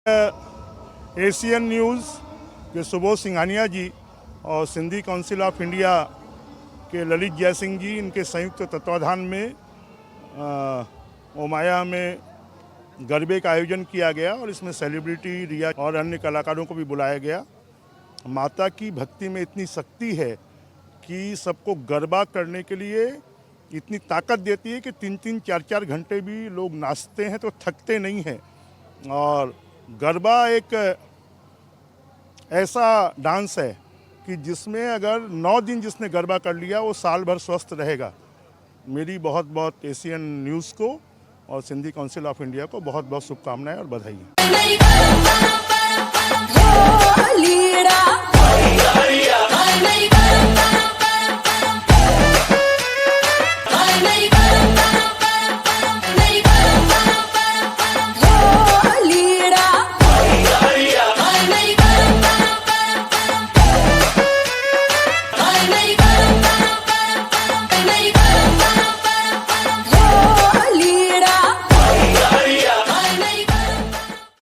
Asian news के सुबोध सिंघानिया जी और Sindhi council of India के ललित जयसिंह जी, इनके संयुक्त तत्वाधान में ओमाया में गरबे का आयोजन किया गया और इसमें सेलिब्रिटी रिया और अन्य कलाकारों को भी बुलाया गया। माता की भक्ति में इतनी शक्ति है कि सबको गरबा करने के लिए इतनी ताकत देती है कि 3-3, 4-4 घंटे भी लोग नाचते हैं तो थकते नहीं हैं। और गरबा एक ऐसा डांस है कि जिसमें अगर 9 दिन जिसने गरबा कर लिया वो साल भर स्वस्थ रहेगा। मेरी बहुत बहुत एशियन न्यूज़ को और सिंधी काउंसिल ऑफ इंडिया को बहुत बहुत शुभकामनाएं और बधाई।